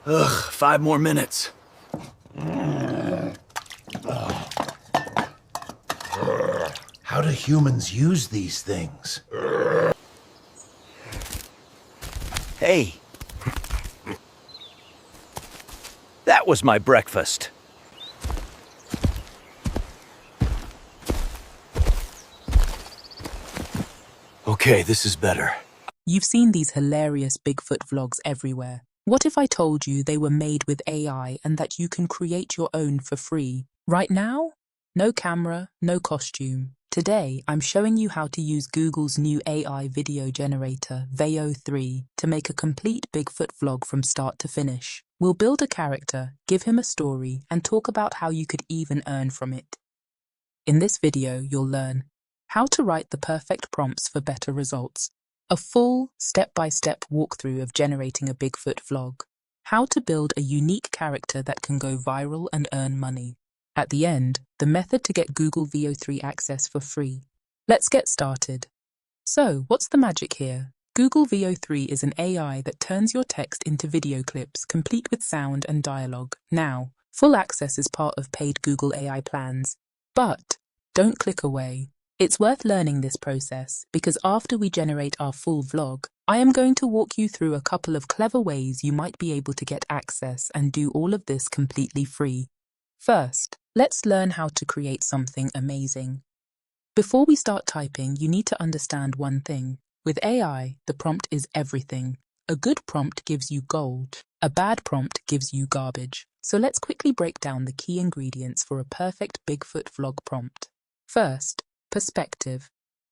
Ugh, 5 more minutes. How do humans use these things? Hey. That was my breakfast. Okay, this is better. You've seen these hilarious Bigfoot vlogs everywhere. What if I told you they were made with AI and that you can create your own for free? Right now? No camera, no costume. Today, I'm showing you how to use Google's new AI video generator, Veo 3, to make a complete Bigfoot vlog from start to finish. We'll build a character, give him a story, and talk about how you could even earn from it. In this video, you'll learn how to write the perfect prompts for better results, a full step-by-step walkthrough of generating a Bigfoot vlog, how to build a unique character that can go viral and earn money. At the end, the method to get Google Veo 3 access for free. Let's get started. So, what's the magic here? Google Veo 3 is an AI that turns your text into video clips, complete with sound and dialogue. Now, full access is part of paid Google AI plans. But don't click away. It's worth learning this process because after we generate our full vlog, I am going to walk you through a couple of clever ways you might be able to get access and do all of this completely free. First, let's learn how to create something amazing. Before we start typing, you need to understand one thing. With AI, the prompt is everything. A good prompt gives you gold. A bad prompt gives you garbage. So let's quickly break down the key ingredients for a perfect Bigfoot vlog prompt. First, perspective.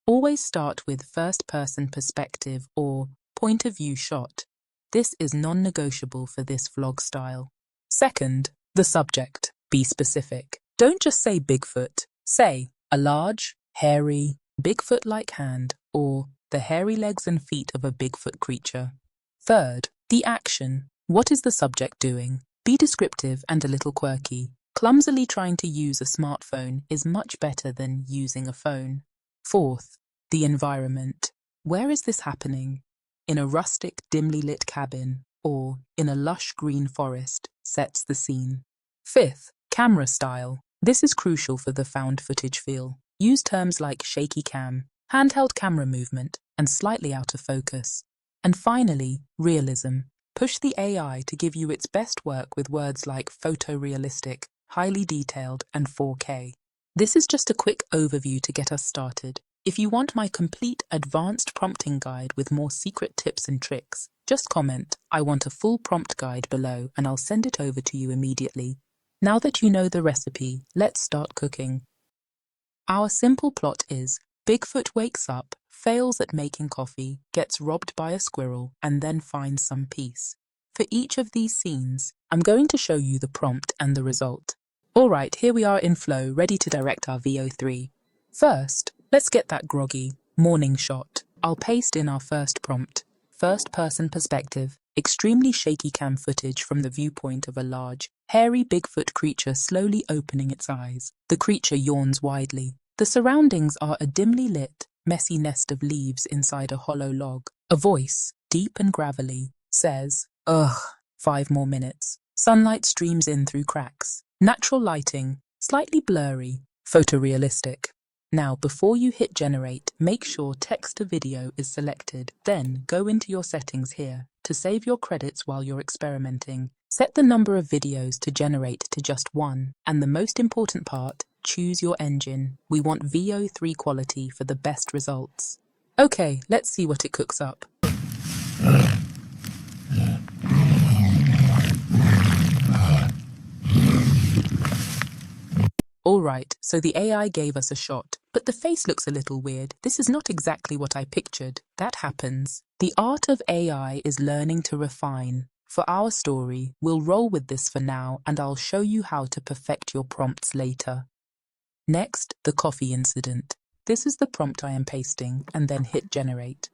Always start with first-person perspective or point of view shot. This is non-negotiable for this vlog style. Second, the subject. Be specific. Don't just say Bigfoot. Say a large, hairy, Bigfoot-like hand or the hairy legs and feet of a Bigfoot creature. Third, the action. What is the subject doing? Be descriptive and a little quirky. Clumsily trying to use a smartphone is much better than using a phone. Fourth, the environment. Where is this happening? In a rustic, dimly lit cabin or in a lush green forest sets the scene. Fifth, camera style. This is crucial for the found footage feel. Use terms like shaky cam, handheld camera movement, and slightly out of focus. And finally, realism. Push the AI to give you its best work with words like photorealistic, highly detailed, and 4K. This is just a quick overview to get us started. If you want my complete advanced prompting guide with more secret tips and tricks, just comment, "I want a full prompt guide" below and I'll send it over to you immediately. Now that you know the recipe, let's start cooking. Our simple plot is Bigfoot wakes up, fails at making coffee, gets robbed by a squirrel, and then finds some peace. For each of these scenes, I'm going to show you the prompt and the result. Alright, here we are in flow, ready to direct our Veo 3. First, let's get that groggy morning shot. I'll paste in our first prompt. First-person perspective, extremely shaky cam footage from the viewpoint of a large, hairy Bigfoot creature slowly opening its eyes. The creature yawns widely. The surroundings are a dimly lit, messy nest of leaves inside a hollow log. A voice, deep and gravelly, says, "Ugh." 5 more minutes. Sunlight streams in through cracks. Natural lighting, slightly blurry, photorealistic. Now, before you hit generate, make sure text to video is selected. Then go into your settings here to save your credits while you're experimenting. Set the number of videos to generate to just 1. And the most important part, choose your engine. We want Veo 3 quality for the best results. Okay, let's see what it cooks up. Alright, so the AI gave us a shot, but the face looks a little weird. This is not exactly what I pictured. That happens. The art of AI is learning to refine. For our story, we'll roll with this for now and I'll show you how to perfect your prompts later. Next, the coffee incident. This is the prompt I am pasting and then hit generate.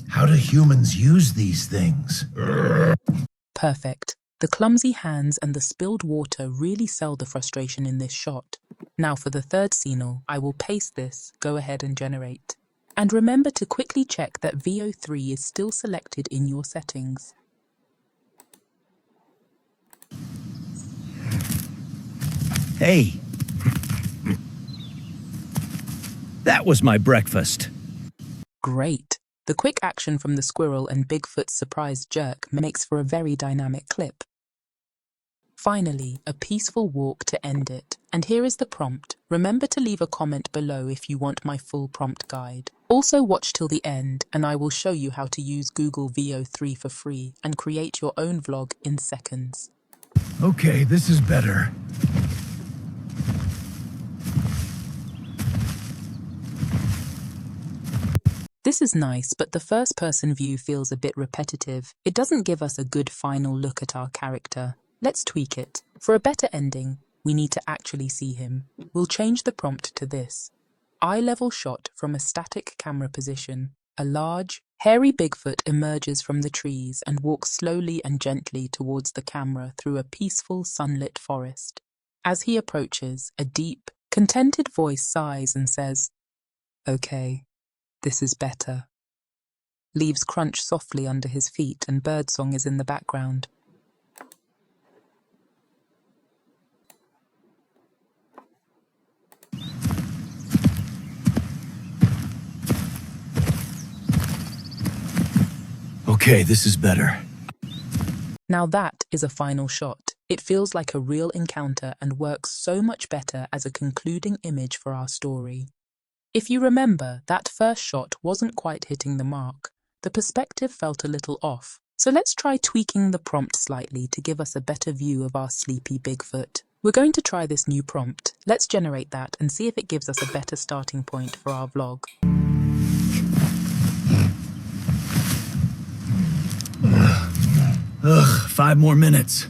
How do humans use these things? Perfect. The clumsy hands and the spilled water really sell the frustration in this shot. Now for the third scene, I will paste this, go ahead and generate. And remember to quickly check that Veo 3 is still selected in your settings. Hey! That was my breakfast. Great! The quick action from the squirrel and Bigfoot's surprised jerk makes for a very dynamic clip. Finally, a peaceful walk to end it. And here is the prompt. Remember to leave a comment below if you want my full prompt guide. Also watch till the end and I will show you how to use Google Veo 3 for free and create your own vlog in seconds. Okay, this is better. This is nice, but the first-person view feels a bit repetitive. It doesn't give us a good final look at our character. Let's tweak it. For a better ending, we need to actually see him. We'll change the prompt to this. Eye-level shot from a static camera position. A large, hairy Bigfoot emerges from the trees and walks slowly and gently towards the camera through a peaceful, sunlit forest. As he approaches, a deep, contented voice sighs and says, "Okay, this is better." Leaves crunch softly under his feet and birdsong is in the background. Okay, this is better. Now that is a final shot. It feels like a real encounter and works so much better as a concluding image for our story. If you remember, that first shot wasn't quite hitting the mark. The perspective felt a little off. So let's try tweaking the prompt slightly to give us a better view of our sleepy Bigfoot. We're going to try this new prompt. Let's generate that and see if it gives us a better starting point for our vlog. Ugh, 5 more minutes.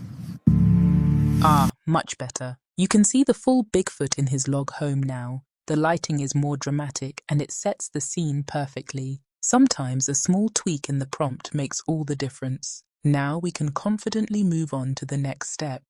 Ah, much better. You can see the full Bigfoot in his log home now. The lighting is more dramatic and it sets the scene perfectly. Sometimes a small tweak in the prompt makes all the difference. Now we can confidently move on to the next step.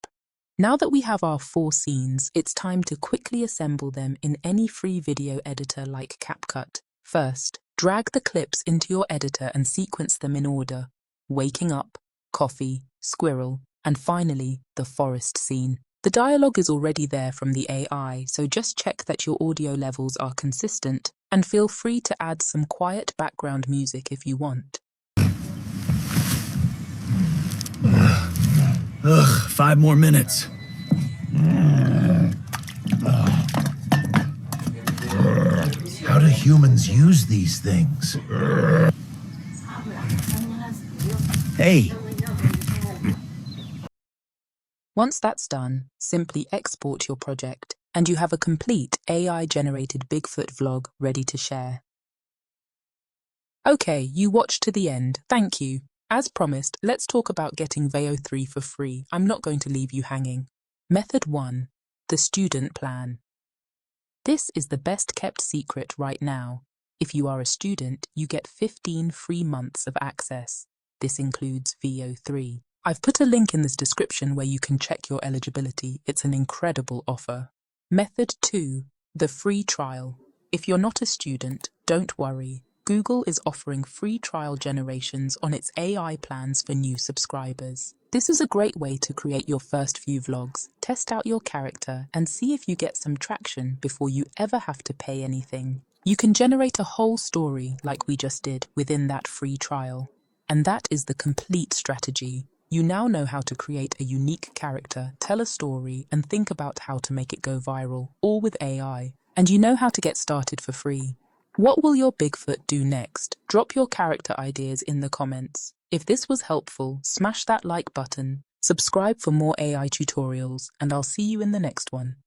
Now that we have our 4 scenes, it's time to quickly assemble them in any free video editor like CapCut. First, drag the clips into your editor and sequence them in order. Waking up, coffee, squirrel, and finally, the forest scene. The dialogue is already there from the AI, so just check that your audio levels are consistent and feel free to add some quiet background music if you want. Ugh, 5 more minutes. How do humans use these things? Hey! Once that's done, simply export your project, and you have a complete AI-generated Bigfoot vlog ready to share. Okay, you watched to the end. Thank you. As promised, let's talk about getting Veo 3 for free. I'm not going to leave you hanging. Method 1. The student plan. This is the best-kept secret right now. If you are a student, you get 15 free months of access. This includes Veo 3. I've put a link in this description where you can check your eligibility. It's an incredible offer. Method 2. The free trial. If you're not a student, don't worry. Google is offering free trial generations on its AI plans for new subscribers. This is a great way to create your first few vlogs, test out your character, and see if you get some traction before you ever have to pay anything. You can generate a whole story like we just did within that free trial. And that is the complete strategy. You now know how to create a unique character, tell a story, and think about how to make it go viral, all with AI. And you know how to get started for free. What will your Bigfoot do next? Drop your character ideas in the comments. If this was helpful, smash that like button, subscribe for more AI tutorials, and I'll see you in the next one.